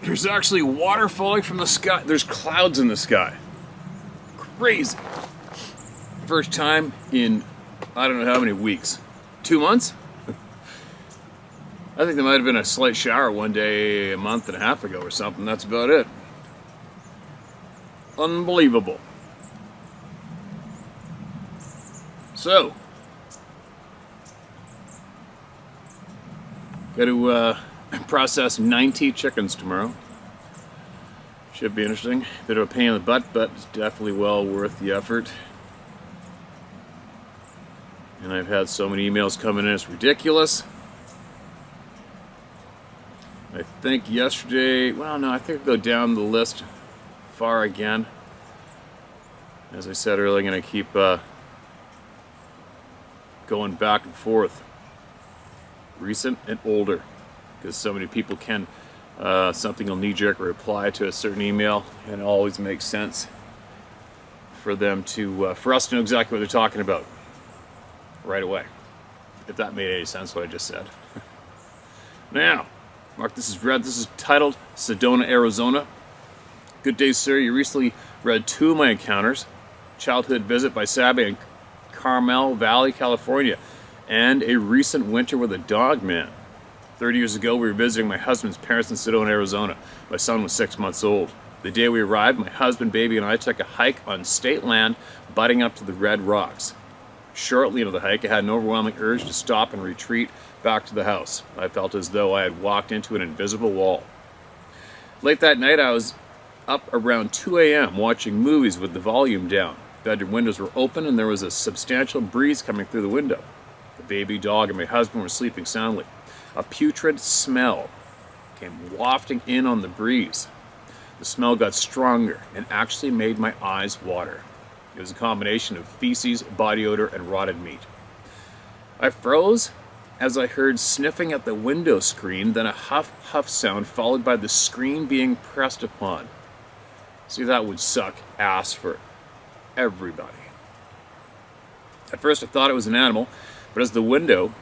There's actually water falling from the sky. There's clouds in the sky. Crazy. First time in I don't know how many weeks. 2 months? I think there might have been a slight shower one day a month and a half ago or something. That's about it. Unbelievable. So, got to process 90 chickens tomorrow. Should be interesting. Bit of a pain in the butt, but it's definitely well worth the effort. And I've had so many emails coming in, it's ridiculous. I think yesterday, well, no, I think I'll go down the list far again. As I said earlier, I'm going to keep going back and forth. Recent and older. Because so many people can, something will knee-jerk reply to a certain email, and it always makes sense for them to, for us to know exactly what they're talking about right away. If that made any sense, what I just said. Now, Mark, this is read. This is titled Sedona, Arizona. Good day, sir. You recently read 2 of my encounters. Childhood visit by Sabby in Carmel Valley, California, and a recent winter with a dog man. 30 years ago, we were visiting my husband's parents in Sedona, Arizona. My son was 6 months old. The day we arrived, my husband, baby, and I took a hike on state land, butting up to the Red Rocks. Shortly into the hike, I had an overwhelming urge to stop and retreat back to the house. I felt as though I had walked into an invisible wall. Late that night, I was up around 2 a.m. watching movies with the volume down. Bedroom windows were open and there was a substantial breeze coming through the window. The baby, dog, and my husband were sleeping soundly. A putrid smell came wafting in on the breeze. The smell got stronger and actually made my eyes water. It was a combination of feces, body odor, and rotted meat. I froze as I heard sniffing at the window screen, then a huff sound followed by the screen being pressed upon. See, that would suck ass for everybody. At first I thought it was an animal, but as the window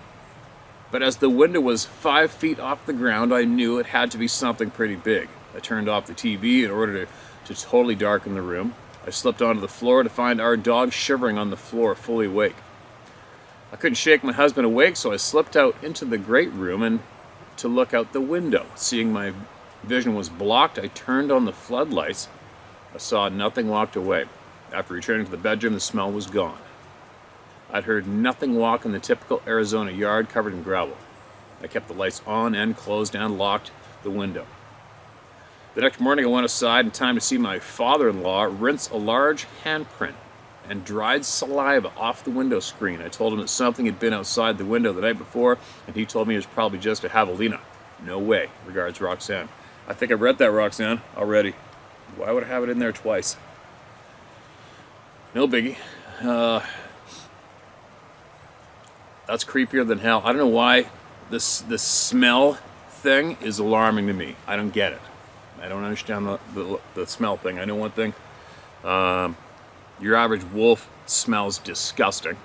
was 5 feet off the ground, I knew it had to be something pretty big. I turned off the TV in order to totally darken the room. I slipped onto the floor to find our dog shivering on the floor, fully awake. I couldn't shake my husband awake, so I slipped out into the great room and to look out the window. Seeing my vision was blocked, I turned on the floodlights. I saw nothing locked away. After returning to the bedroom, the smell was gone. I'd heard nothing walk in the typical Arizona yard covered in gravel. I kept the lights on and closed and locked the window. The next morning I went aside in time to see my father-in-law rinse a large handprint and dried saliva off the window screen. I told him that something had been outside the window the night before, and he told me it was probably just a javelina. No way. Regards, Roxanne. I think I've read that, Roxanne, already. Why would I have it in there twice? No biggie. That's creepier than hell. I don't know why this smell thing is alarming to me. I don't get it. I don't understand the smell thing. I know one thing. Your average wolf smells disgusting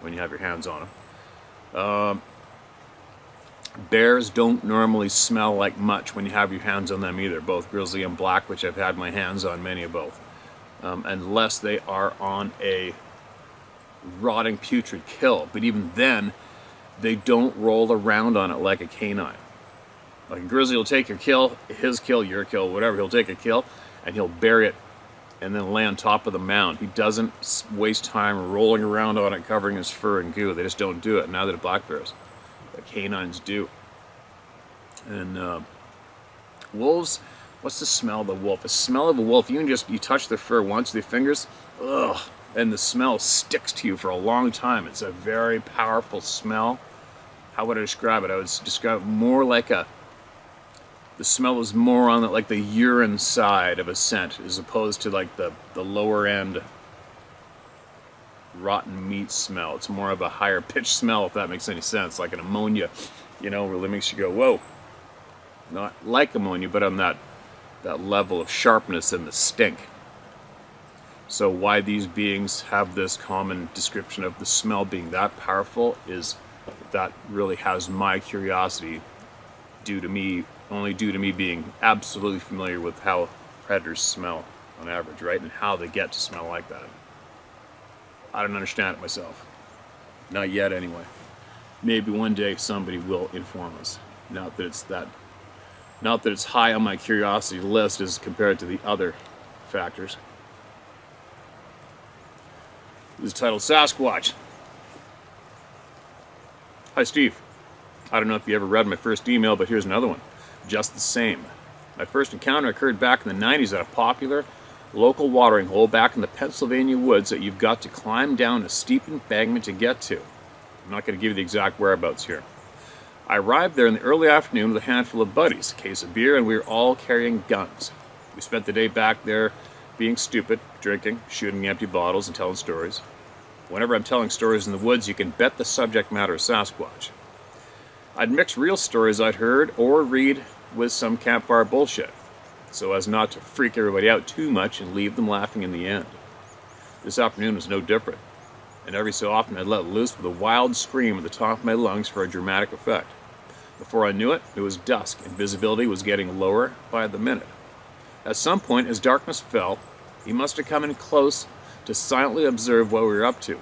when you have your hands on them. Bears don't normally smell like much when you have your hands on them either, both grizzly and black, which I've had my hands on many of both. Unless they are on a rotting putrid kill. But even then, they don't roll around on it like a canine. Like a grizzly will take your kill, his kill, your kill, whatever. He'll take a kill and he'll bury it and then lay on top of the mound. He doesn't waste time rolling around on it, covering his fur and goo. They just don't do it. Neither do black bears. But canines do. And wolves, what's the smell of the wolf? The smell of a wolf, you touch their fur once with your fingers, ugh, and the smell sticks to you for a long time. It's a very powerful smell. How would I describe it? I would describe it more like the smell is more on like the urine side of a scent, as opposed to like the lower end rotten meat smell. It's more of a higher pitched smell, if that makes any sense, like an ammonia, really makes you go, whoa. Not like ammonia, but on that level of sharpness and the stink. So why these beings have this common description of the smell being that powerful is that really has my curiosity due to me only due to me being absolutely familiar with how predators smell on average, right? And how they get to smell like that. I don't understand it myself. Not yet, anyway. Maybe one day somebody will inform us. Not that it's high on my curiosity list as compared to the other factors. This is titled Sasquatch. Hi, Steve. I don't know if you ever read my first email, but here's another one. Just the same. My first encounter occurred back in the 90s at a popular local watering hole back in the Pennsylvania woods that you've got to climb down a steep embankment to get to. I'm not going to give you the exact whereabouts here. I arrived there in the early afternoon with a handful of buddies, a case of beer, and we were all carrying guns. We spent the day back there being stupid, drinking, shooting empty bottles, and telling stories. Whenever I'm telling stories in the woods, you can bet the subject matter is Sasquatch. I'd mix real stories I'd heard or read with some campfire bullshit, so as not to freak everybody out too much and leave them laughing in the end. This afternoon was no different, and every so often I'd let loose with a wild scream at the top of my lungs for a dramatic effect. Before I knew it, it was dusk, and visibility was getting lower by the minute. At some point, as darkness fell, he must have come in close to silently observe what we were up to.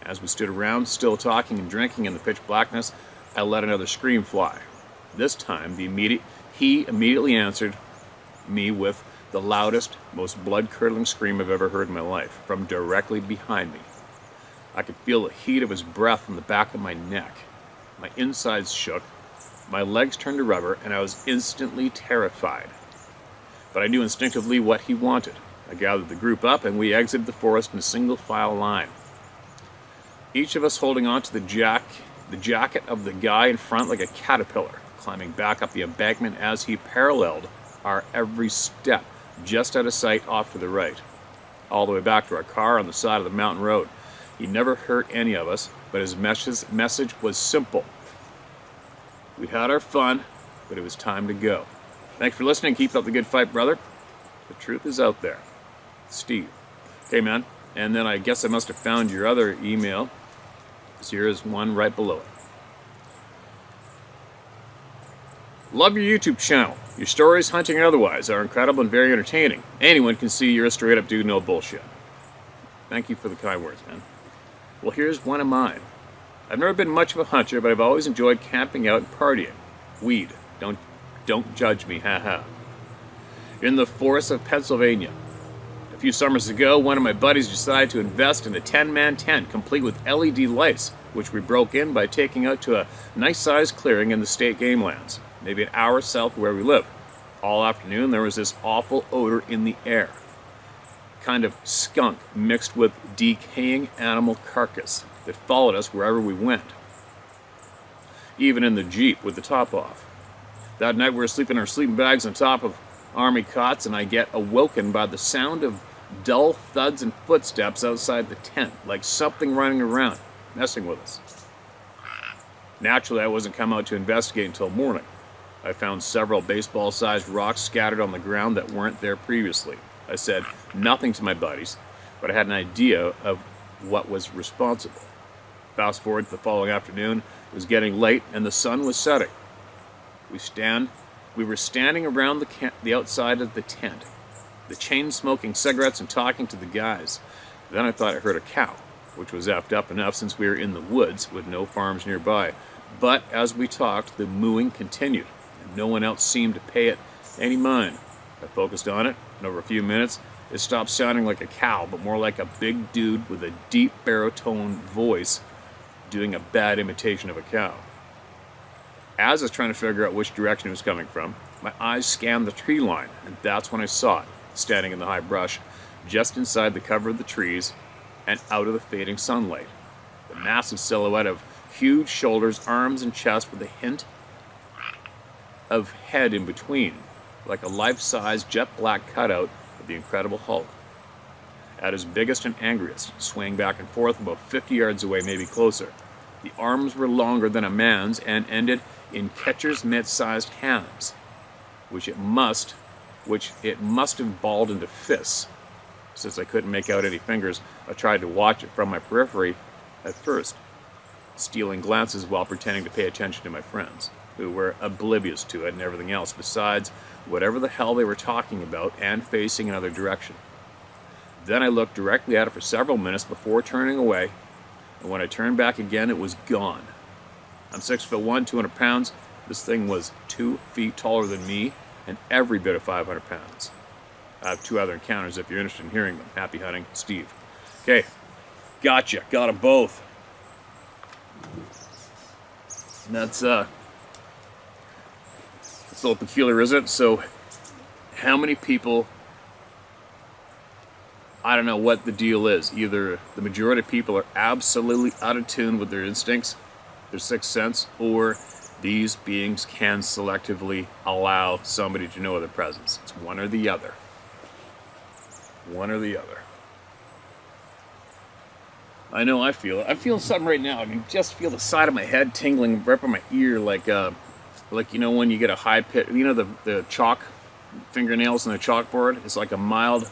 As we stood around, still talking and drinking in the pitch blackness, I let another scream fly. This time, he immediately answered me with the loudest, most blood-curdling scream I've ever heard in my life, from directly behind me. I could feel the heat of his breath on the back of my neck. My insides shook, my legs turned to rubber, and I was instantly terrified. But I knew instinctively what he wanted. I gathered the group up, and we exited the forest in a single-file line. Each of us holding on to the jacket of the guy in front like a caterpillar, climbing back up the embankment as he paralleled our every step, just out of sight off to the right, all the way back to our car on the side of the mountain road. He never hurt any of us, but his message was simple. We'd had our fun, but it was time to go. Thanks for listening. Keep up the good fight, brother. The truth is out there. Steve. Okay, man. And then I guess I must have found your other email. So here's one right below it. Love your YouTube channel. Your stories, hunting and otherwise, are incredible and very entertaining. Anyone can see you're a straight-up dude, no bullshit. Thank you for the kind words, man. Well, here's one of mine. I've never been much of a hunter, but I've always enjoyed camping out and partying. Weed. Don't judge me, haha. In the forests of Pennsylvania. A few summers ago, one of my buddies decided to invest in a 10-man tent, complete with LED lights, which we broke in by taking out to a nice-sized clearing in the state game lands, maybe an hour south of where we live. All afternoon, there was this awful odor in the air. Kind of skunk mixed with decaying animal carcass that followed us wherever we went. Even in the Jeep with the top off. That night we were sleeping in our sleeping bags on top of army cots, and I get awoken by the sound of dull thuds and footsteps outside the tent, like something running around, messing with us. Naturally, I wasn't come out to investigate until morning. I found several baseball-sized rocks scattered on the ground that weren't there previously. I said nothing to my buddies, but I had an idea of what was responsible. Fast forward to the following afternoon, it was getting late and the sun was setting. We were standing around the outside of the tent, the chain smoking cigarettes and talking to the guys. Then I thought I heard a cow, which was effed up enough since we were in the woods with no farms nearby. But as we talked, the mooing continued, and no one else seemed to pay it any mind. I focused on it, and over a few minutes, it stopped sounding like a cow, but more like a big dude with a deep baritone voice doing a bad imitation of a cow. As I was trying to figure out which direction it was coming from, my eyes scanned the tree line, and that's when I saw it, standing in the high brush, just inside the cover of the trees and out of the fading sunlight. The massive silhouette of huge shoulders, arms, and chest with a hint of head in between, like a life-size jet-black cutout of the Incredible Hulk. At his biggest and angriest, swaying back and forth about 50 yards away, maybe closer. The arms were longer than a man's and ended in catcher's mitt-sized hands, which it must have balled into fists. Since I couldn't make out any fingers, I tried to watch it from my periphery at first, stealing glances while pretending to pay attention to my friends. who were oblivious to it and everything else besides whatever the hell they were talking about and facing another direction. Then I looked directly at it for several minutes before turning away, and when I turned back again, it was gone. I'm 6'1", 200 pounds. This thing was 2 feet taller than me and every bit of 500 pounds. I have 2 other encounters if you're interested in hearing them. Happy hunting, Steve. Okay, gotcha. Got them both. And that's a little peculiar, isn't it? So, how many people, I don't know what the deal is. Either the majority of people are absolutely out of tune with their instincts, their sixth sense, or these beings can selectively allow somebody to know of their presence. It's one or the other. One or the other. I know I feel it. I'm feeling something right now. I can just feel the side of my head tingling right by my ear, like you know when you get a high pitch, you know the chalk fingernails on the chalkboard. It's like a mild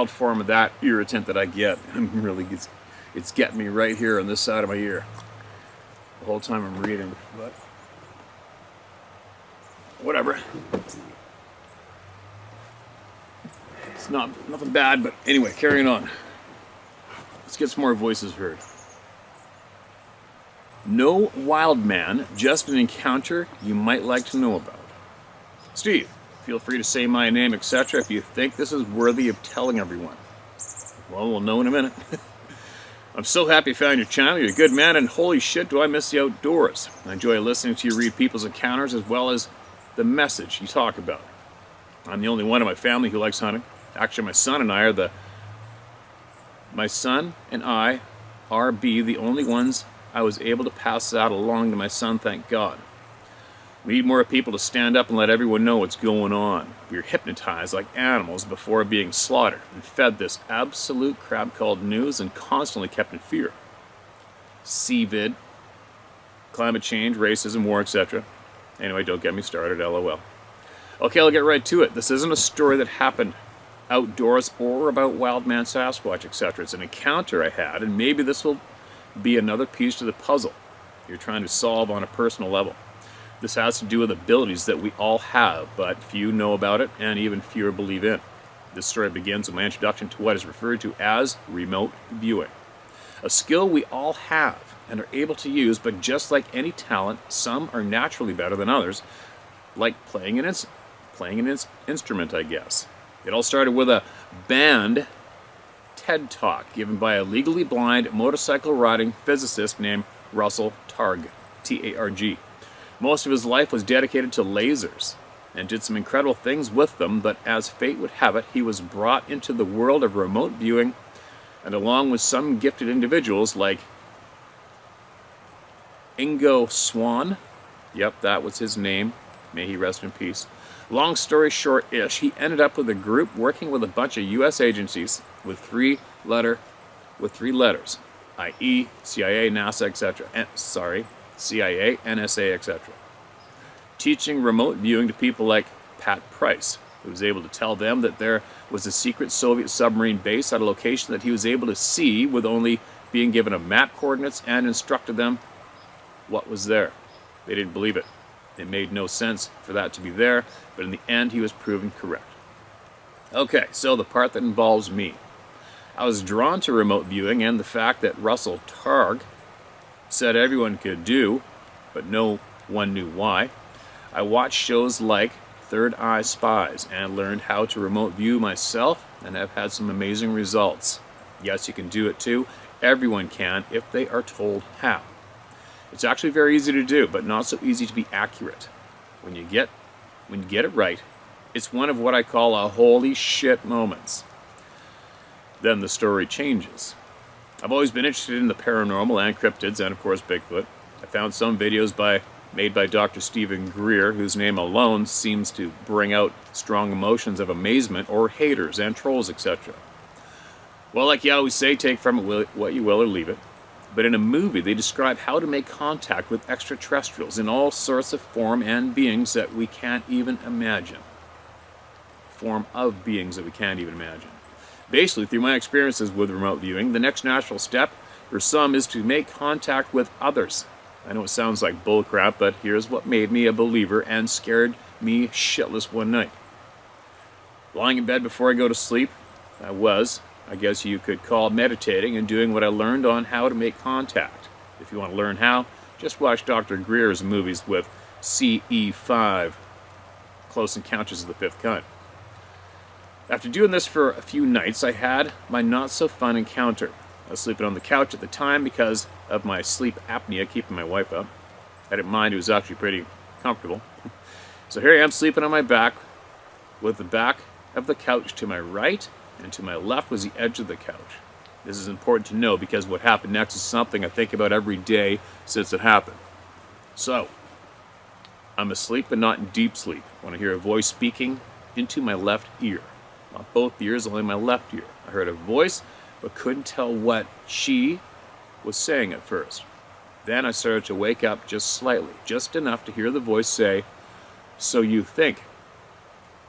form of that irritant that I get. I'm really it's getting me right here on this side of my ear the whole time I'm reading. But whatever. It's nothing bad, but anyway, carrying on. Let's get some more voices heard. No wild man, just an encounter you might like to know about. Steve, feel free to say my name, etc. if you think this is worthy of telling everyone. Well, we'll know in a minute. I'm so happy I found your channel. You're a good man, and holy shit, do I miss the outdoors. I enjoy listening to you read people's encounters as well as the message you talk about. I'm the only one in my family who likes hunting. Actually, my son and I are the only ones I was able to pass that along to my son, thank God. We need more people to stand up and let everyone know what's going on. We are hypnotized like animals before being slaughtered and fed this absolute crap called news and constantly kept in fear. CVID, climate change, racism, war, etc. Anyway, don't get me started, LOL. Okay, I'll get right to it. This isn't a story that happened outdoors or about wild man Sasquatch, etc. It's an encounter I had, and maybe this will be another piece to the puzzle you're trying to solve on a personal level. This has to do with abilities that we all have, but few know about it and even fewer believe in. This story begins with my introduction to what is referred to as remote viewing. A skill we all have and are able to use, but just like any talent, some are naturally better than others, like playing an instrument, I guess. It all started with a banned TED Talk given by a legally blind motorcycle riding physicist named Russell Targ, T-A-R-G. Most of his life was dedicated to lasers and did some incredible things with them, but as fate would have it, he was brought into the world of remote viewing, and along with some gifted individuals like Ingo Swann, yep, that was his name, may he rest in peace. Long story short-ish, he ended up with a group working with a bunch of U.S. agencies with three letters, i.e. CIA, NASA, etc. CIA, NSA, etc. Teaching remote viewing to people like Pat Price, who was able to tell them that there was a secret Soviet submarine base at a location that he was able to see with only being given a map coordinates and instructed them what was there. They didn't believe it. It made no sense for that to be there, but in the end he was proven correct. Okay, so the part that involves me. I was drawn to remote viewing and the fact that Russell Targ said everyone could do, but no one knew why. I watched shows like Third Eye Spies and learned how to remote view myself and have had some amazing results. Yes, you can do it too. Everyone can if they are told how. It's actually very easy to do, but not so easy to be accurate. When you get it right, it's one of what I call a holy shit moments. Then the story changes. I've always been interested in the paranormal and cryptids and of course Bigfoot. I found some videos made by Dr. Stephen Greer, whose name alone seems to bring out strong emotions of amazement or haters and trolls, etc. Well, like you always say, take from it what you will or leave it. But in a movie, they describe how to make contact with extraterrestrials in all sorts of form and beings that we can't even imagine. Form of beings that we can't even imagine. Basically, through my experiences with remote viewing, the next natural step for some is to make contact with others. I know it sounds like bullcrap, but here's what made me a believer and scared me shitless one night. Lying in bed before I go to sleep, I guess you could call meditating and doing what I learned on how to make contact. If you want to learn how, just watch Dr. Greer's movies with CE5, Close Encounters of the Fifth Kind. After doing this for a few nights, I had my not-so-fun encounter. I was sleeping on the couch at the time because of my sleep apnea keeping my wife up. I didn't mind, it was actually pretty comfortable. So here I am sleeping on my back with the back of the couch to my right, and to my left was the edge of the couch. This is important to know because what happened next is something I think about every day since it happened. So, I'm asleep but not in deep sleep when I hear a voice speaking into my left ear. Not both ears, only my left ear. I heard a voice but couldn't tell what she was saying at first. Then I started to wake up just slightly, just enough to hear the voice say, "So you think."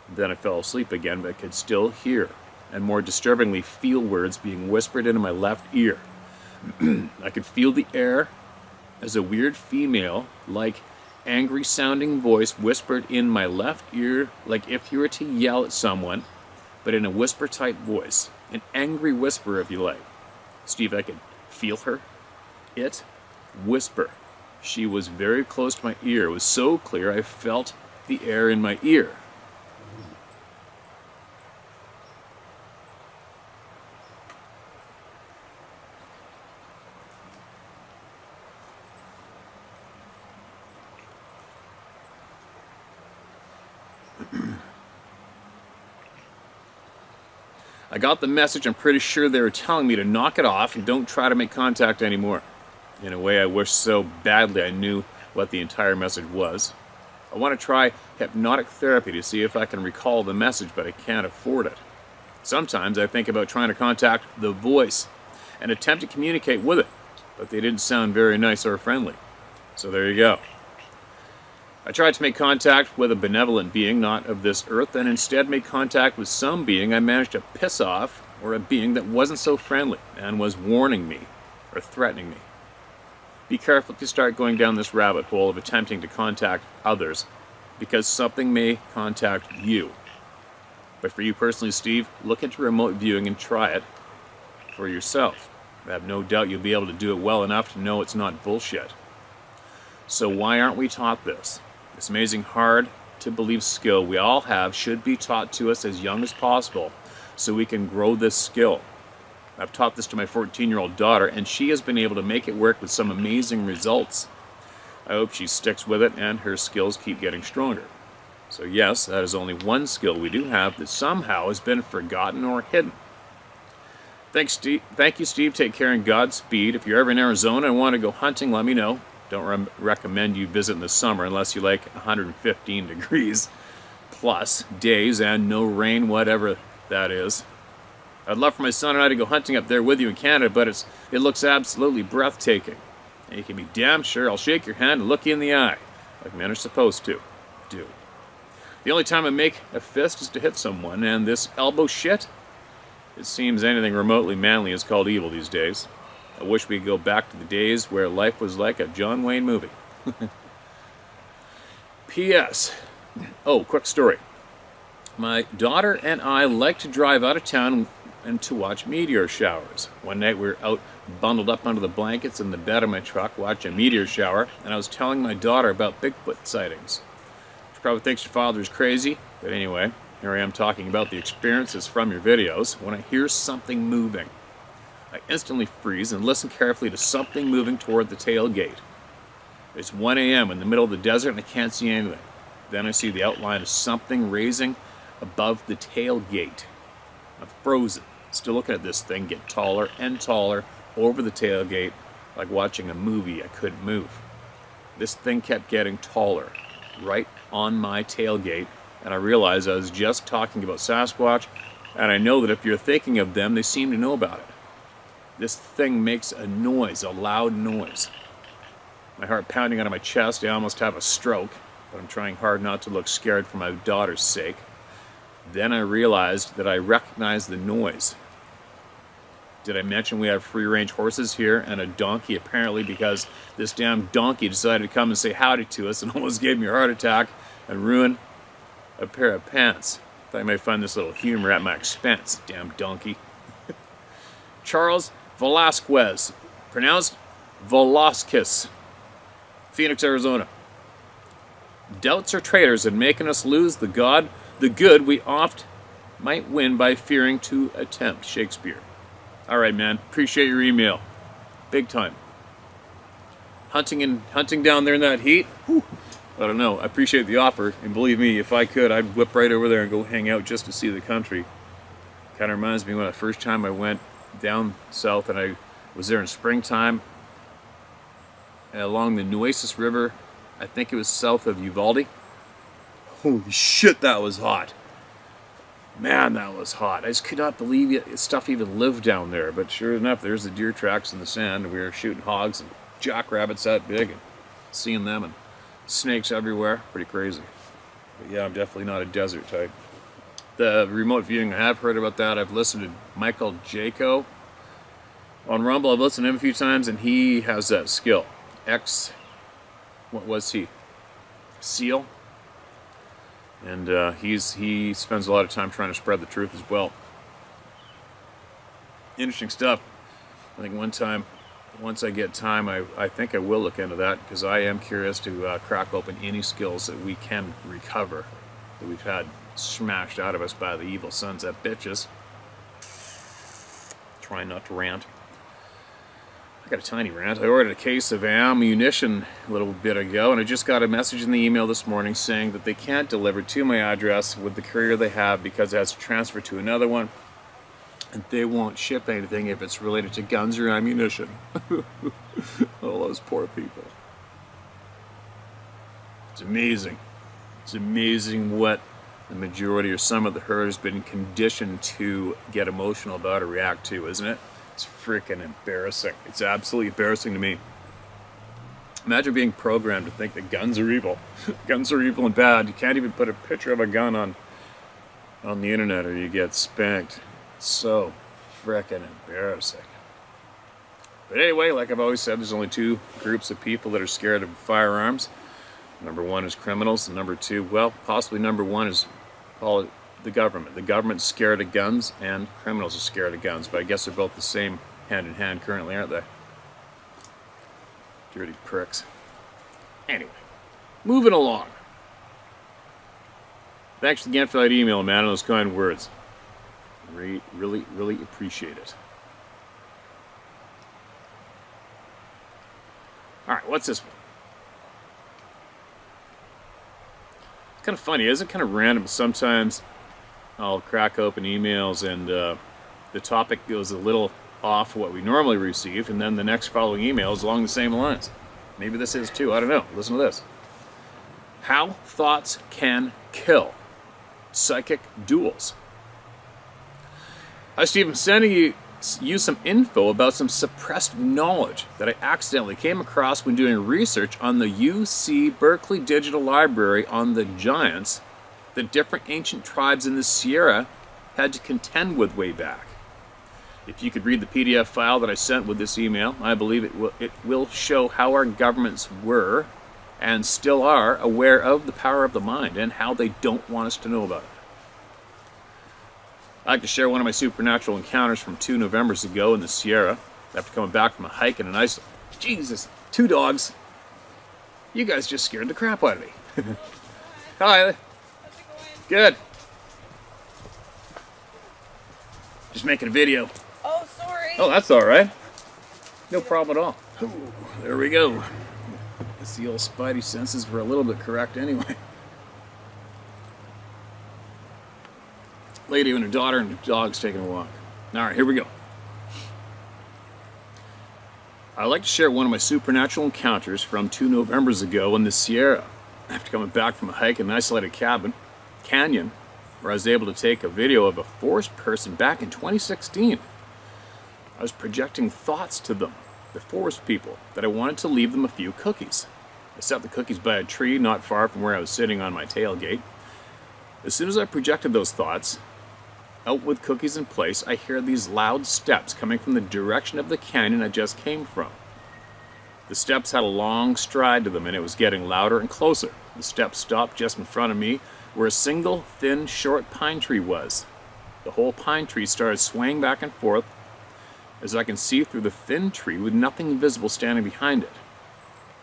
Then I fell asleep again, but could still hear, and more disturbingly feel words being whispered into my left ear. I could feel the air as a weird female, like angry sounding voice whispered in my left ear, like if you were to yell at someone, but in a whisper type voice. An angry whisper, if you like. Steve, I could feel her. It whisper. She was very close to my ear. It was so clear I felt the air in my ear. I got the message. I'm pretty sure they were telling me to knock it off and don't try to make contact anymore. In a way, I wish so badly I knew what the entire message was. I want to try hypnotic therapy to see if I can recall the message, but I can't afford it. Sometimes I think about trying to contact the voice and attempt to communicate with it, but they didn't sound very nice or friendly. So there you go. I tried to make contact with a benevolent being not of this earth, and instead made contact with some being I managed to piss off, or a being that wasn't so friendly and was warning me or threatening me. Be careful if you start going down this rabbit hole of attempting to contact others, because something may contact you. But for you personally, Steve, look into remote viewing and try it for yourself. I have no doubt you'll be able to do it well enough to know it's not bullshit. So why aren't we taught this? This amazing hard-to-believe skill we all have should be taught to us as young as possible so we can grow this skill. I've taught this to my 14-year-old daughter, and she has been able to make it work with some amazing results. I hope she sticks with it and her skills keep getting stronger. So yes, that is only one skill we do have that somehow has been forgotten or hidden. Thanks, Steve. Thank you, Steve. Take care and Godspeed. If you're ever in Arizona and want to go hunting, let me know. Don't recommend you visit in the summer unless you like 115 degrees plus days and no rain, whatever that is. I'd love for my son and I to go hunting up there with you in Canada, but it looks absolutely breathtaking. And you can be damn sure I'll shake your hand and look you in the eye, like men are supposed to do. The only time I make a fist is to hit someone, and this elbow shit, it seems anything remotely manly is called evil these days. I wish we could go back to the days where life was like a John Wayne movie. P.S. Oh, quick story. My daughter and I like to drive out of town and to watch meteor showers. One night we were out bundled up under the blankets in the bed of my truck watching a meteor shower, and I was telling my daughter about Bigfoot sightings. She probably thinks your father is crazy, but anyway, here I am talking about the experiences from your videos. When I hear something moving, I instantly freeze and listen carefully to something moving toward the tailgate. It's 1 a.m. in the middle of the desert and I can't see anything. Then I see the outline of something raising above the tailgate. I'm frozen, still looking at this thing get taller and taller over the tailgate, like watching a movie I couldn't move. This thing kept getting taller, right on my tailgate, and I realized I was just talking about Sasquatch, and I know that if you're thinking of them, they seem to know about it. This thing makes a noise, a loud noise. My heart pounding out of my chest, I almost have a stroke, but I'm trying hard not to look scared for my daughter's sake. Then I realized that I recognized the noise. Did I mention we have free-range horses here and a donkey? Apparently, because this damn donkey decided to come and say howdy to us and almost gave me a heart attack and ruined a pair of pants. Thought you might find this little humor at my expense, damn donkey. Charles Velasquez, pronounced Velasquez, Phoenix, Arizona. Doubts are traitors in making us lose the good we oft might win by fearing to attempt. Shakespeare. All right, man. Appreciate your email. Big time. Hunting down there in that heat. Whew. I don't know. I appreciate the offer, and believe me, if I could, I'd whip right over there and go hang out just to see the country. Kind of reminds me when the first time I went down south, and I was there in springtime along the Nueces River. I think it was south of Uvalde. Holy shit, that was hot. Man, that was hot. I just could not believe stuff even lived down there. But sure enough, there's the deer tracks in the sand, and we were shooting hogs and jackrabbits that big and seeing them, and snakes everywhere. Pretty crazy. But yeah, I'm definitely not a desert type. The remote viewing, I have heard about that. I've listened to Michael Jaco on Rumble. I've listened to him a few times, and he has that skill. What was he? SEAL? And he spends a lot of time trying to spread the truth as well. Interesting stuff. I think once I get time, I think I will look into that, because I am curious to crack open any skills that we can recover, that we've had smashed out of us by the evil sons of bitches. Trying not to rant. I got a tiny rant. I ordered a case of ammunition a little bit ago, and I just got a message in the email this morning saying that they can't deliver to my address with the courier they have because it has to transfer to another one, and they won't ship anything if it's related to guns or ammunition. All those poor people. It's amazing. It's amazing what the majority or some of the herd has been conditioned to get emotional about or react to, isn't it? It's freaking embarrassing. It's absolutely embarrassing to me. Imagine being programmed to think that guns are evil. Guns are evil and bad. You can't even put a picture of a gun on the internet or you get spanked. It's so freaking embarrassing. But anyway, like I've always said, there's only two groups of people that are scared of firearms. Number one is criminals, and number two, well, possibly number one is the government. The government's scared of guns, and criminals are scared of guns, but I guess they're both the same hand in hand currently, aren't they? Dirty pricks. Anyway, moving along. Thanks again for that email, man, and those kind words. Really appreciate it. Alright, what's this one? It's kind of funny, isn't it? Kind of random. Sometimes I'll crack open emails and the topic goes a little off what we normally receive, and then the next following email is along the same lines. Maybe this is too, I don't know. Listen to this. How thoughts can kill. Psychic duels. Hi Steve, I'm sending you some info about some suppressed knowledge that I accidentally came across when doing research on the UC Berkeley Digital Library on the giants that different ancient tribes in the Sierra had to contend with way back. If you could read the PDF file that I sent with this email, I believe it will show how our governments were and still are aware of the power of the mind and how they don't want us to know about it. I'd like to share one of my supernatural encounters from 2 Novembers ago in the Sierra after coming back from a hike in a nice... Jesus, 2 dogs. You guys just scared the crap out of me. Hi. Good. Just making a video. Oh, sorry. Oh, that's all right. No problem at all. Ooh, there we go. I guess the old spidey senses were a little bit correct anyway. Lady and her daughter and the dog's taking a walk. All right, here we go. I'd like to share one of my supernatural encounters from 2 Novembers ago in the Sierra. After coming back from a hike in an isolated canyon, where I was able to take a video of a forest person back in 2016. I was projecting thoughts to them, the forest people, that I wanted to leave them a few cookies. I set the cookies by a tree not far from where I was sitting on my tailgate. As soon as I projected those thoughts, out with cookies in place, I hear these loud steps coming from the direction of the canyon I just came from. The steps had a long stride to them, and it was getting louder and closer. The steps stopped just in front of me, where a single, thin, short pine tree was. The whole pine tree started swaying back and forth, as I can see through the thin tree with nothing visible standing behind it.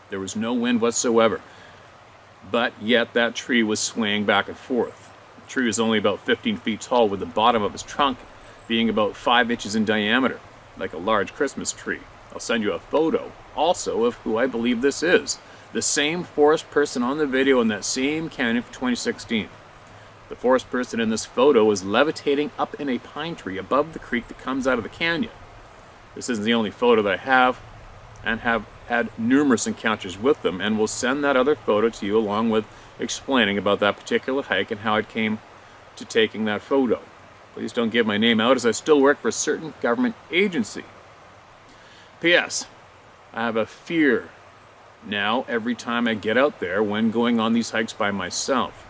There was no wind whatsoever, but yet that tree was swaying back and forth. The tree was only about 15 feet tall, with the bottom of its trunk being about 5 inches in diameter, like a large Christmas tree. I'll send you a photo also of who I believe this is. The same forest person on the video in that same canyon for 2016. The forest person in this photo is levitating up in a pine tree above the creek that comes out of the canyon. This isn't the only photo that I have, and have had numerous encounters with them, and will send that other photo to you along with explaining about that particular hike and how it came to taking that photo. Please don't give my name out, as I still work for a certain government agency. P.S. I have a fear now every time I get out there when going on these hikes by myself.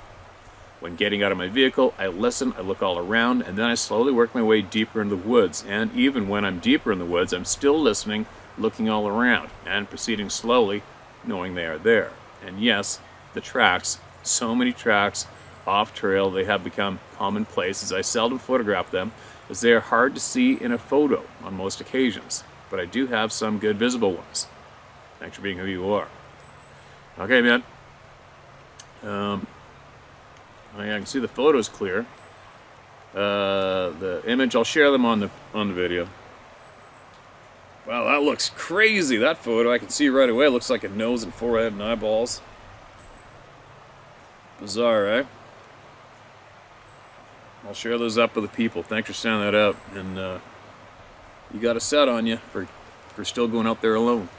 When getting out of my vehicle, I listen, I look all around, and then I slowly work my way deeper into the woods. And even when I'm deeper in the woods, I'm still listening, looking all around, and proceeding slowly, knowing they are there. And yes, the tracks, so many tracks off trail, they have become commonplace, as I seldom photograph them, as they are hard to see in a photo on most occasions. But I do have some good visible ones. Thanks for being who you are. Okay, man. I can see the photos clear. The image, I'll share them on the video. Wow, that looks crazy. That photo, I can see right away. It looks like a nose and forehead and eyeballs. Bizarre, eh? I'll share those up with the people. Thanks for sending that out. And you got a set on you for still going out there alone.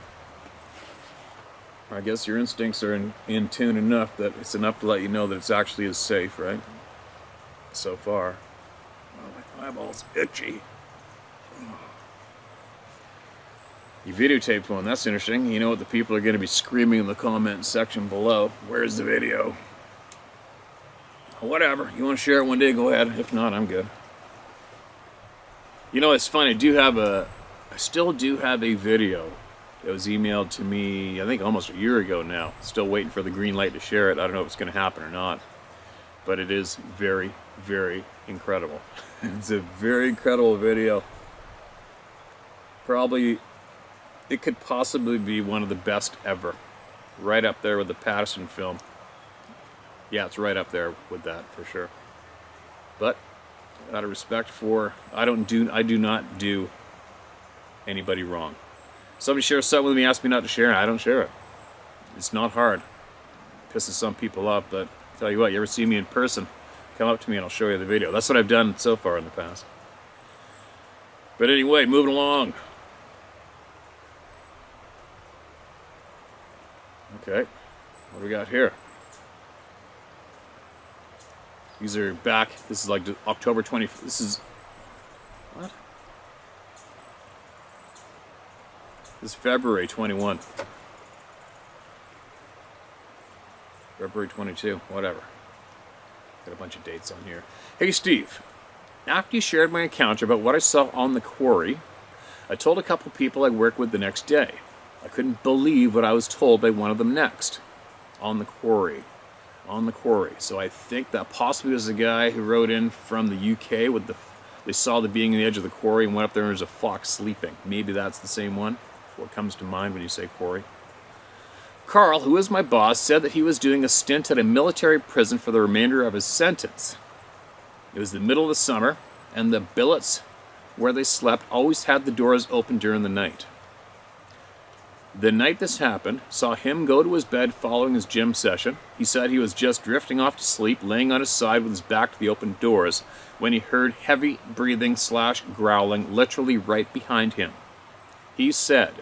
I guess your instincts are in tune enough that it's enough to let you know that it's actually is safe, right? So far. Oh, my eyeball's itchy. You videotaped one, that's interesting. You know what the people are going to be screaming in the comment section below. Where's the video? Whatever, you want to share it one day, go ahead. If not, I'm good. You know, it's funny, I still do have a video that was emailed to me, I think almost a year ago now. Still waiting for the green light to share it. I don't know if it's going to happen or not. But it is very, very incredible. It's a very incredible video. Probably, it could possibly be one of the best ever. Right up there with the Patterson film. Yeah, it's right up there with that for sure. But out of respect for, I do not do anybody wrong. Somebody shares something with me, asks me not to share it, I don't share it. It's not hard. It pisses some people off, but I'll tell you what, you ever see me in person, come up to me and I'll show you the video. That's what I've done so far in the past. But anyway, moving along. Okay, what do we got here? These are back, this is like October 20, this is, what? This is February 21. February 22, whatever. Got a bunch of dates on here. Hey Steve, after you shared my encounter about what I saw on the quarry, I told a couple people I worked with the next day. I couldn't believe what I was told by one of them next. On the quarry. On the quarry. So I think that possibly was the guy who wrote in from the UK with they saw the being on the edge of the quarry and went up there and there was a fox sleeping. Maybe that's the same one. What comes to mind when you say quarry. Carl, who is my boss, said that he was doing a stint at a military prison for the remainder of his sentence. It was the middle of the summer, and the billets where they slept always had the doors open during the night. The night this happened saw him go to his bed following his gym session. He said he was just drifting off to sleep, laying on his side with his back to the open doors, when he heard heavy breathing / growling literally right behind him. He said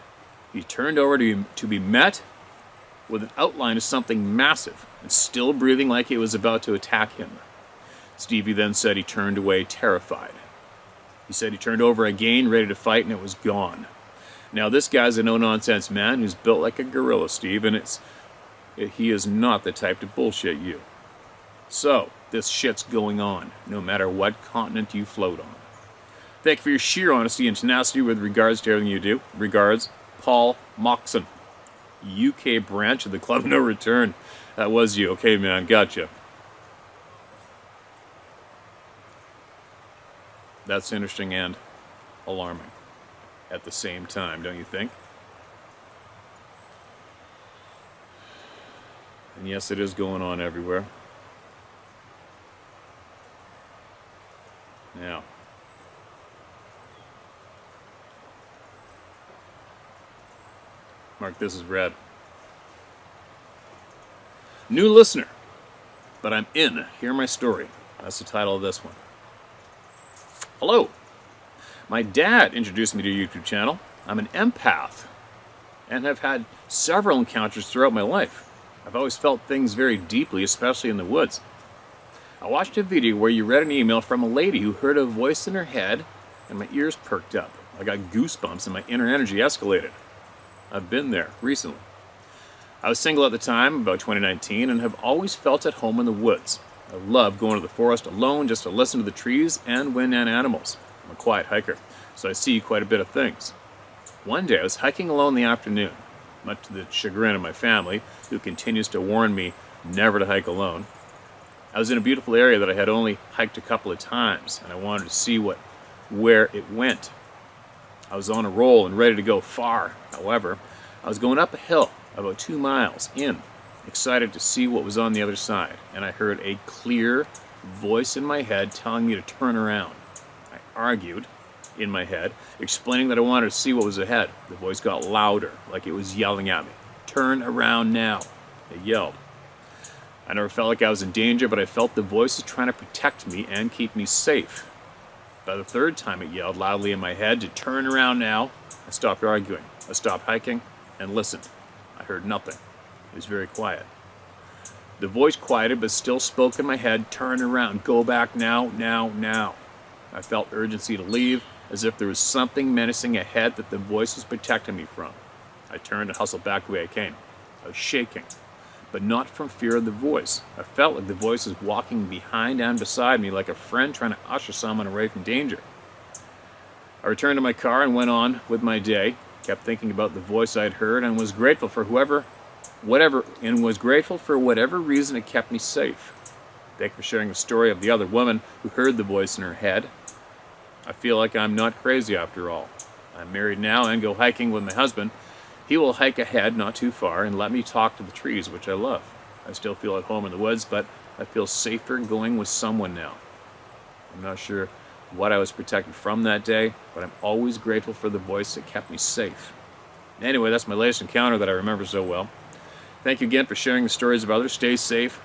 he turned over to be met with an outline of something massive and still breathing like it was about to attack him. Stevie then said he turned away terrified. He said he turned over again, ready to fight, and it was gone. Now this guy's a no-nonsense man who's built like a gorilla, Steve, and he is not the type to bullshit you. So, This shit's going on, no matter what continent you float on. Thank you for your sheer honesty and tenacity with regards to everything you do. Regards, Paul Moxon, UK branch of the Club No Return. That was you. Okay, man, gotcha. That's interesting and alarming at the same time, don't you think? And yes, it is going on everywhere. Now, mark this as red. New listener, but I'm in. Hear my story. That's the title of this one. Hello. My dad introduced me to your YouTube channel. I'm an empath and have had several encounters throughout my life. I've always felt things very deeply, especially in the woods. I watched a video where you read an email from a lady who heard a voice in her head and my ears perked up. I got goosebumps and my inner energy escalated. I've been there recently. I was single at the time, about 2019, and have always felt at home in the woods. I love going to the forest alone just to listen to the trees and wind and animals. I'm a quiet hiker, so I see quite a bit of things. One day I was hiking alone in the afternoon, much to the chagrin of my family, who continues to warn me never to hike alone. I was in a beautiful area that I had only hiked a couple of times, and I wanted to see where it went. I was on a roll and ready to go far. However, I was going up a hill about 2 miles in, excited to see what was on the other side, and I heard a clear voice in my head telling me to turn around. I argued in my head, explaining that I wanted to see what was ahead. The voice got louder, like it was yelling at me. "Turn around now," it yelled. I never felt like I was in danger, but I felt the voice was trying to protect me and keep me safe. By the third time it yelled loudly in my head to turn around now, I stopped arguing. I stopped hiking and listened. I heard nothing. It was very quiet. The voice quieted but still spoke in my head, "Turn around, go back now, now, now." I felt urgency to leave, as if there was something menacing ahead that the voice was protecting me from. I turned and hustled back the way I came. I was shaking, but not from fear of the voice. I felt like the voice was walking behind and beside me, like a friend trying to usher someone away from danger. I returned to my car and went on with my day, kept thinking about the voice I'd heard, and was grateful for whatever reason it kept me safe. Thank you for sharing the story of the other woman who heard the voice in her head. I feel like I'm not crazy after all. I'm married now and go hiking with my husband. He will hike ahead, not too far, and let me talk to the trees, which I love. I still feel at home in the woods, but I feel safer going with someone now. I'm not sure what I was protected from that day, but I'm always grateful for the voice that kept me safe. Anyway, that's my latest encounter that I remember so well. Thank you again for sharing the stories of others. Stay safe.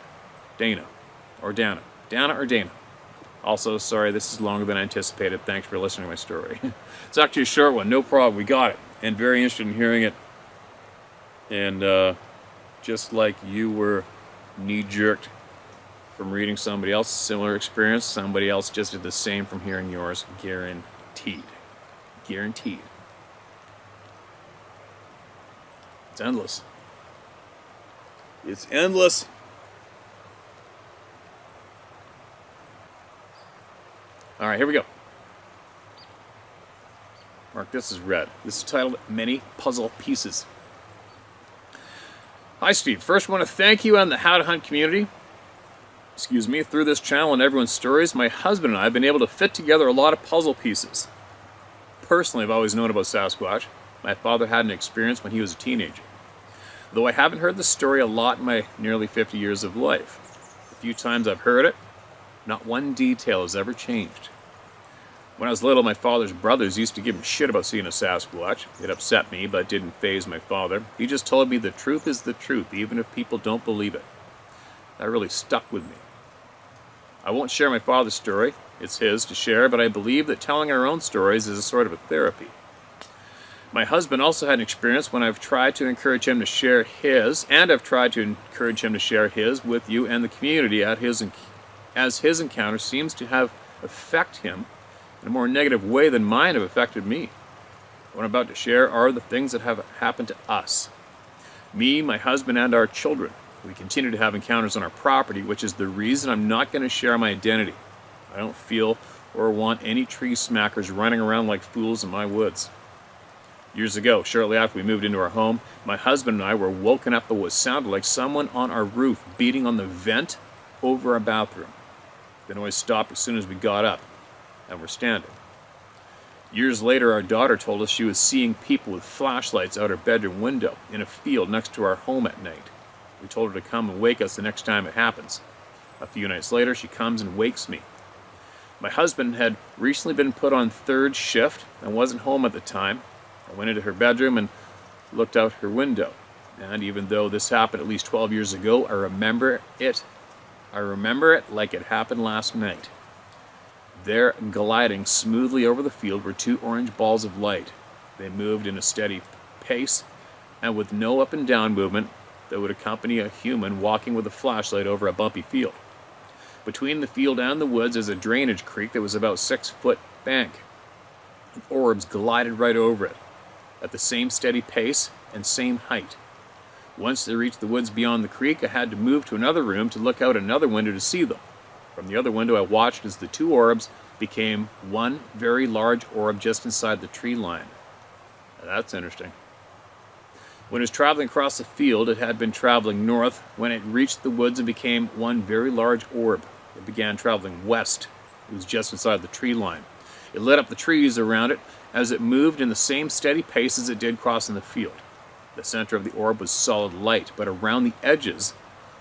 Dana. Or Dana. Dana or Dana. Also, sorry, this is longer than I anticipated. Thanks for listening to my story. It's actually a short one. No problem. We got it. And very interested in hearing it. And just like you were knee-jerked from reading somebody else's similar experience, somebody else just did the same from hearing yours. Guaranteed. Guaranteed. It's endless. It's endless. All right, here we go. Mark this as red. This is titled Many Puzzle Pieces. Hi, Steve. First, I want to thank you and the How to Hunt community. Through this channel and everyone's stories, my husband and I have been able to fit together a lot of puzzle pieces. Personally, I've always known about Sasquatch. My father had an experience when he was a teenager. Though I haven't heard the story a lot in my nearly 50 years of life. The few times I've heard it, not one detail has ever changed. When I was little, my father's brothers used to give him shit about seeing a Sasquatch. It upset me, but didn't faze my father. He just told me the truth is the truth, even if people don't believe it. That really stuck with me. I won't share my father's story. It's his to share, but I believe that telling our own stories is a sort of a therapy. My husband also had an experience when I've tried to encourage him to share his, and I've tried to encourage him to share his with you and the community as his encounter seems to have affected him in a more negative way than mine have affected me. What I'm about to share are the things that have happened to us. Me, my husband, and our children. We continue to have encounters on our property, which is the reason I'm not going to share my identity. I don't feel or want any tree smackers running around like fools in my woods. Years ago, shortly after we moved into our home, my husband and I were woken up by what sounded like someone on our roof beating on the vent over our bathroom. The noise stopped as soon as we got up and were standing. Years later, our daughter told us she was seeing people with flashlights out her bedroom window in a field next to our home at night. We told her to come and wake us the next time it happens. A few nights later, she comes and wakes me. My husband had recently been put on third shift and wasn't home at the time. I went into her bedroom and looked out her window. And even though this happened at least 12 years ago, I remember it like it happened last night. There, gliding smoothly over the field, were two orange balls of light. They moved in a steady pace and with no up and down movement that would accompany a human walking with a flashlight over a bumpy field. Between the field and the woods is a drainage creek that was about 6-foot bank. Orbs glided right over it, at the same steady pace and same height. Once they reached the woods beyond the creek, I had to move to another room to look out another window to see them. From the other window, I watched as the two orbs became one very large orb just inside the tree line. That's interesting. When it was traveling across the field, it had been traveling north. When it reached the woods and became one very large orb, it began traveling west. It was just inside the tree line. It lit up the trees around it as it moved in the same steady pace as it did crossing the field. The center of the orb was solid light, but around the edges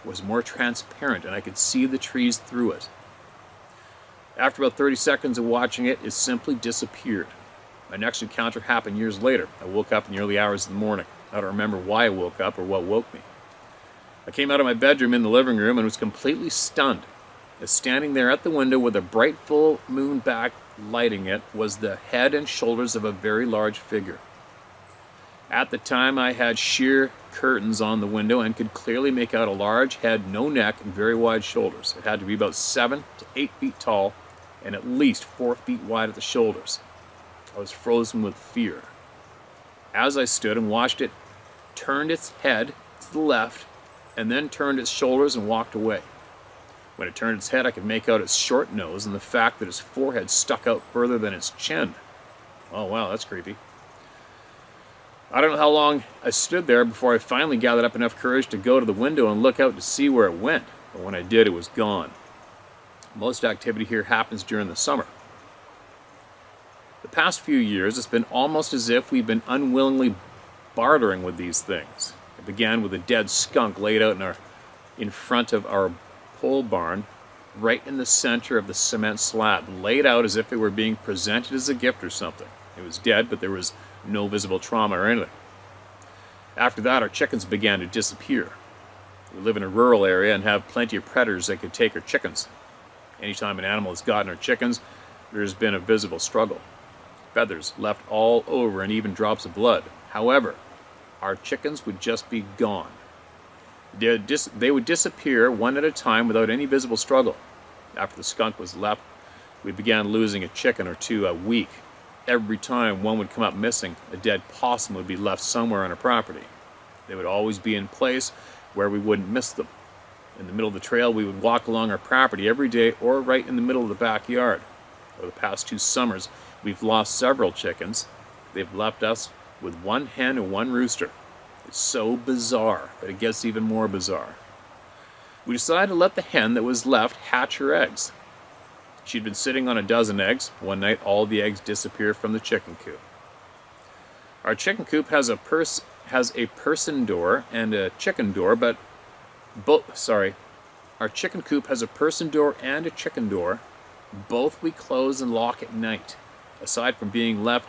was more transparent, and I could see the trees through it. After about 30 seconds of watching it, it simply disappeared. My next encounter happened years later. I woke up in the early hours of the morning. I don't remember why I woke up or what woke me. I came out of my bedroom in the living room and was completely stunned. As standing there at the window with a bright full moon backlighting it was the head and shoulders of a very large figure. At the time, I had sheer curtains on the window and could clearly make out a large head, no neck, and very wide shoulders. It had to be about 7 to 8 feet tall and at least 4 feet wide at the shoulders. I was frozen with fear. As I stood and watched it, turned its head to the left and then turned its shoulders and walked away. When it turned its head, I could make out its short nose and the fact that its forehead stuck out further than its chin. Oh wow, that's creepy. I don't know how long I stood there before I finally gathered up enough courage to go to the window and look out to see where it went. But when I did, it was gone. Most activity here happens during the summer. The past few years, it's been almost as if we've been unwillingly bartering with these things. It began with a dead skunk laid out in front of our pole barn, right in the center of the cement slab, laid out as if it were being presented as a gift or something. It was dead, but there was no visible trauma or anything. After that, our chickens began to disappear. We live in a rural area and have plenty of predators that could take our chickens. Anytime an animal has gotten our chickens, there's been a visible struggle. Feathers left all over and even drops of blood. However, our chickens would just be gone. They would disappear one at a time without any visible struggle. After the skunk was left, we began losing a chicken or two a week. Every time one would come up missing, a dead possum would be left somewhere on our property. They would always be in place where we wouldn't miss them. In the middle of the trail, we would walk along our property every day or right in the middle of the backyard. Over the past 2 summers, we've lost several chickens. They've left us with 1 hen and 1 rooster. It's so bizarre, but it gets even more bizarre. We decided to let the hen that was left hatch her eggs. She'd been sitting on a dozen eggs. One night, all the eggs disappeared from the chicken coop. Our chicken coop has a person door and a chicken door, Our chicken coop has a person door and a chicken door. Both we close and lock at night. Aside from being left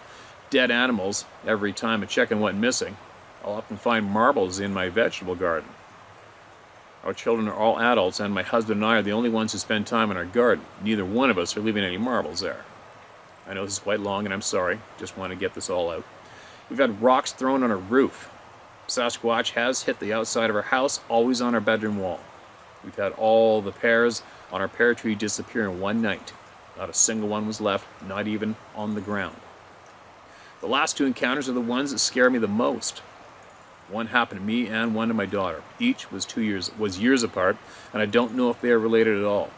dead animals every time a chicken went missing, I'll often find marbles in my vegetable garden. Our children are all adults, and my husband and I are the only ones who spend time in our garden. Neither one of us are leaving any marbles there. I know this is quite long, and I'm sorry. Just want to get this all out. We've had rocks thrown on our roof. Sasquatch has hit the outside of our house, always on our bedroom wall. We've had all the pears on our pear tree disappear in one night. Not a single one was left, not even on the ground. The last 2 encounters are the ones that scare me the most. One happened to me and one to my daughter. Each was years apart, and I don't know if they are related at all.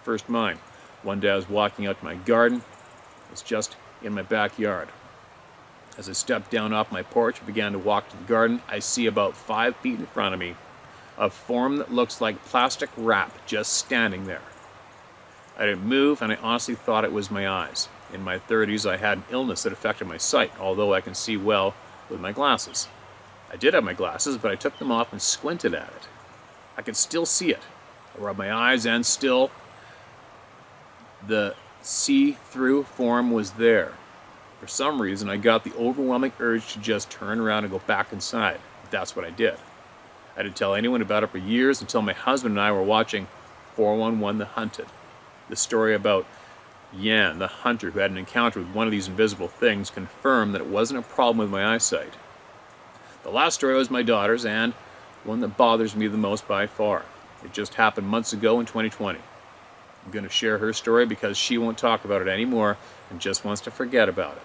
First mine. One day I was walking out to my garden. It was just in my backyard. As I stepped down off my porch and began to walk to the garden, I see about 5 feet in front of me a form that looks like plastic wrap just standing there. I didn't move, and I honestly thought it was my eyes. In my 30s, I had an illness that affected my sight, although I can see well with my glasses. I did have my glasses, but I took them off and squinted at it. I could still see it. I rubbed my eyes, and still the see-through form was there. For some reason, I got the overwhelming urge to just turn around and go back inside. That's what I did. I didn't tell anyone about it for years until my husband and I were watching 411 The Hunted. The story about Yan, the hunter who had an encounter with one of these invisible things, confirmed that it wasn't a problem with my eyesight. The last story was my daughter's, and one that bothers me the most by far. It just happened months ago in 2020. I'm going to share her story because she won't talk about it anymore and just wants to forget about it.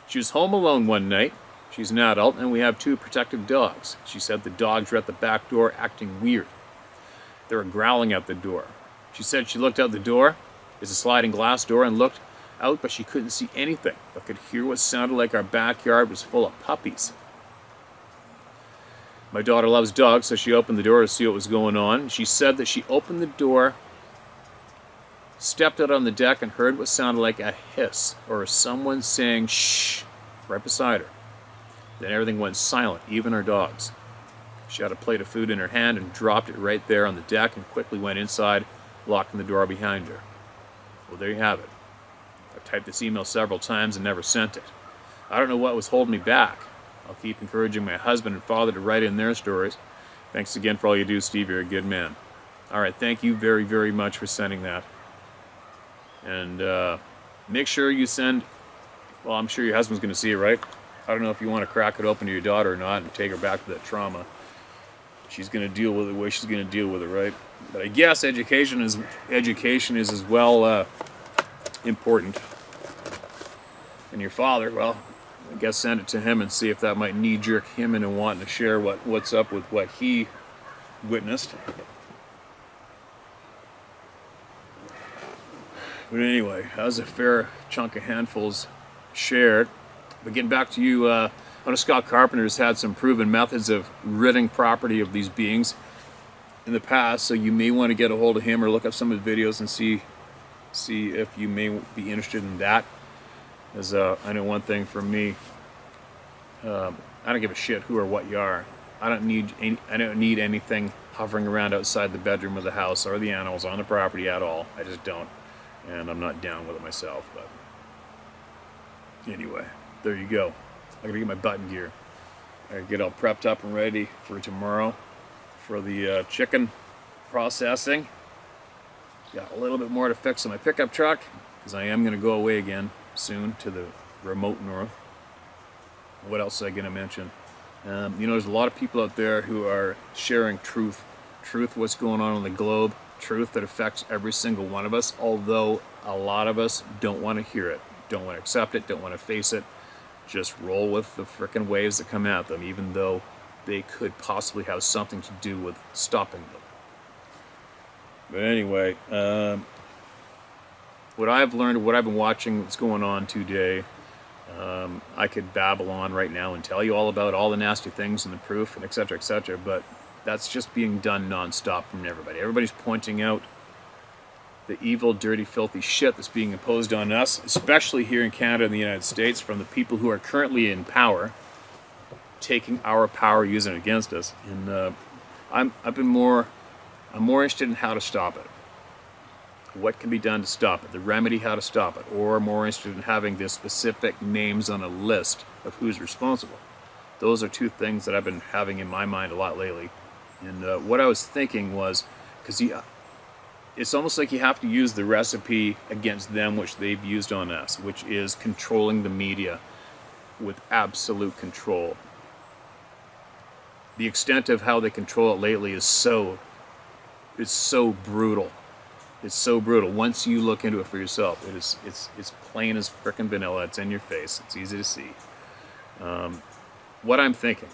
She was home alone one night. She's an adult, and we have 2 protective dogs. She said the dogs were at the back door acting weird. They were growling at the door. She said she looked out the door. It's a sliding glass door, and looked out, but she couldn't see anything, but could hear what sounded like our backyard was full of puppies. My daughter loves dogs, so she opened the door to see what was going on. She said that she opened the door, stepped out on the deck, and heard what sounded like a hiss, or someone saying shh, right beside her. Then everything went silent, even our dogs. She had a plate of food in her hand and dropped it right there on the deck and quickly went inside, locking the door behind her. Well, there you have it. I've typed this email several times and never sent it. I don't know what was holding me back. I'll keep encouraging my husband and father to write in their stories. Thanks again for all you do, Steve. You're a good man. All right, thank you very, very much for sending that. And make sure you send, well, I'm sure your husband's going to see it, right? I don't know if you want to crack it open to your daughter or not and take her back to that trauma. She's going to deal with it the way she's going to deal with it, right? But I guess education is as well important. And your father, well, I guess send it to him and see if that might knee-jerk him into wanting to share what's up with what he witnessed. But anyway, that was a fair chunk of handfuls shared. But getting back to you, I know Scott Carpenter's had some proven methods of ridding property of these beings in the past, so you may want to get a hold of him or look up some of his videos and see if you may be interested in that. As I know one thing from me, I don't give a shit who or what you are. I don't need anything hovering around outside the bedroom of the house or the animals on the property at all. I just don't, and I'm not down with it myself. But anyway, there you go. I gotta get my button gear. I gotta get all prepped up and ready for tomorrow for the chicken processing. Got a little bit more to fix on my pickup truck because I am gonna go away again soon to the remote north. What else am I gonna mention? There's a lot of people out there who are sharing truth, what's going on the globe, truth that affects every single one of us, although a lot of us don't want to hear it, don't want to accept it, don't want to face it, just roll with the frickin' waves that come at them, even though they could possibly have something to do with stopping them. But anyway, what I've learned, what I've been watching, what's going on today, I could babble on right now and tell you all about all the nasty things and the proof and etc., but that's just being done non-stop from everybody. Everybody's pointing out the evil, dirty, filthy shit that's being imposed on us, especially here in Canada and the United States, from the people who are currently in power, taking our power, using it against us. And I'm more interested in how to stop it. What can be done to stop it, the remedy, how to stop it, or more interested in having the specific names on a list of who's responsible. Those are two things that I've been having in my mind a lot lately. And what I was thinking was, because it's almost like you have to use the recipe against them which they've used on us, which is controlling the media with absolute control. The extent of how they control it lately is so brutal. It's so brutal. Once you look into it for yourself, it's plain as frickin' vanilla. It's in your face. It's easy to see. what I'm thinking.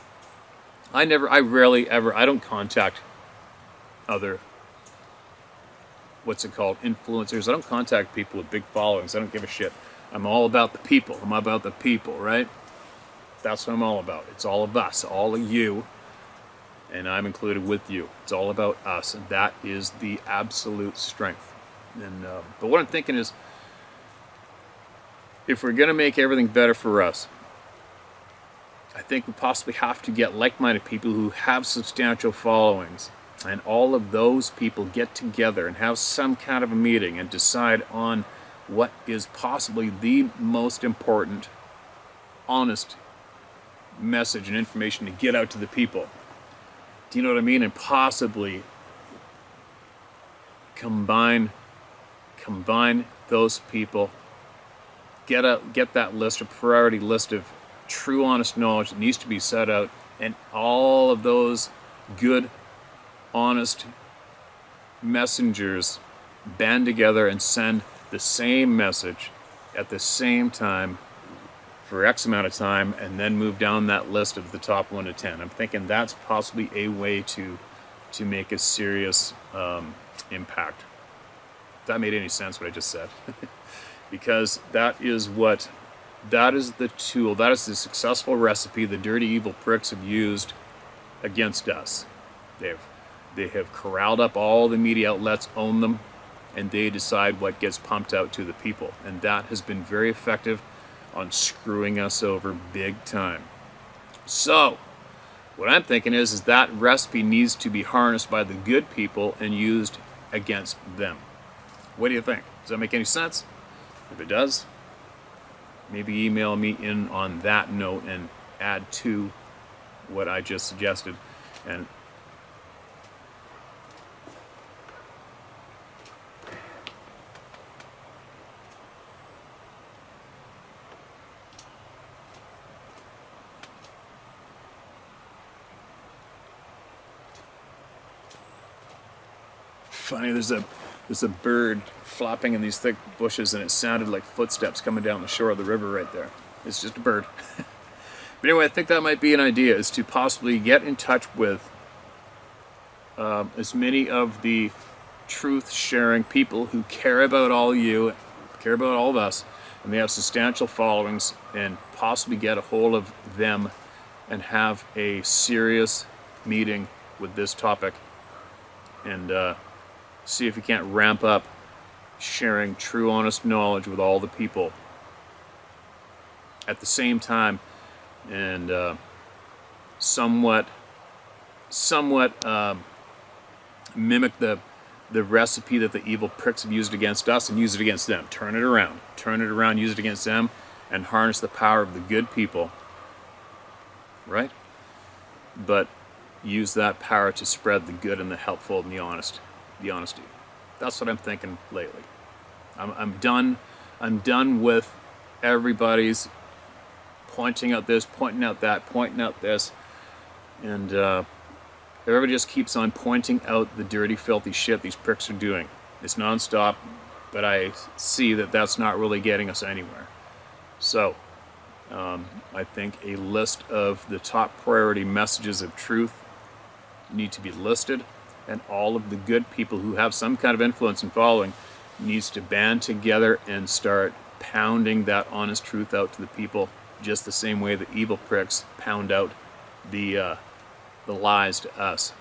I rarely ever, I don't contact other, what's it called, influencers. I don't contact people with big followings. I don't give a shit. I'm all about the people. I'm about the people, right? That's what I'm all about. It's all of us, all of you, and I'm included with you. It's all about us, and that is the absolute strength. And but what I'm thinking is, if we're going to make everything better for us, I think we possibly have to get like-minded people who have substantial followings, and all of those people get together and have some kind of a meeting and decide on what is possibly the most important, honest message and information to get out to the people. Do you know what I mean? And possibly combine those people, get that list, a priority list of true honest knowledge that needs to be set out, and all of those good honest messengers band together and send the same message at the same time for X amount of time, and then move down that list of the top 1 to 10. I'm thinking that's possibly a way to make a serious impact. If that made any sense, what I just said. Because that is the tool, that is the successful recipe the dirty evil pricks have used against us. They have corralled up all the media outlets, own them, and they decide what gets pumped out to the people. And that has been very effective on screwing us over big time. So, what I'm thinking is that recipe needs to be harnessed by the good people and used against them. What do you think? Does that make any sense? If it does, maybe email me in on that note and add to what I just suggested. And funny, there's a bird flopping in these thick bushes, and it sounded like footsteps coming down the shore of the river right there. It's just a bird. But anyway, I think that might be an idea, is to possibly get in touch with as many of the truth-sharing people who care about all you, care about all of us, and they have substantial followings, and possibly get a hold of them and have a serious meeting with this topic, and see if you can't ramp up sharing true, honest knowledge with all the people at the same time, and somewhat mimic the recipe that the evil pricks have used against us, and use it against them. Turn it around, use it against them, and harness the power of the good people, right? But use that power to spread the good and the helpful and the honesty. That's what I'm thinking lately. I'm done with everybody's pointing out this, pointing out that, pointing out this, and everybody just keeps on pointing out the dirty, filthy shit these pricks are doing. It's nonstop, but I see that that's not really getting us anywhere. So, I think a list of the top priority messages of truth need to be listed, and all of the good people who have some kind of influence and following needs to band together and start pounding that honest truth out to the people, just the same way the evil pricks pound out the lies to us,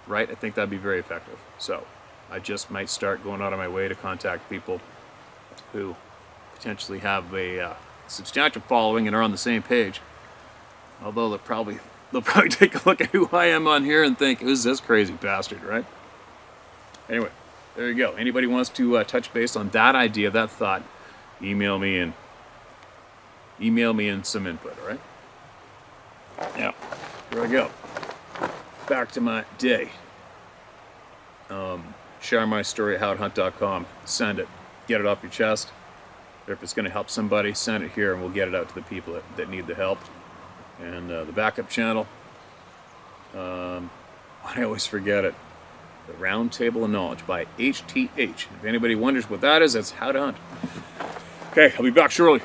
right? I think that'd be very effective. So I just might start going out of my way to contact people who potentially have a substantial following and are on the same page, although they'll probably take a look at who I am on here and think, who's this crazy bastard, right? Anyway, there you go. Anybody wants to touch base on that idea, that thought, email me in some input, all right? Now, here I go. Back to my day. Share my story at howtohunt.com. Send it. Get it off your chest. If it's going to help somebody, send it here, and we'll get it out to the people that need the help. And the backup channel, I always forget it, the Round Table of Knowledge by HTH. If anybody wonders what that is, that's How to Hunt. Okay, I'll be back shortly.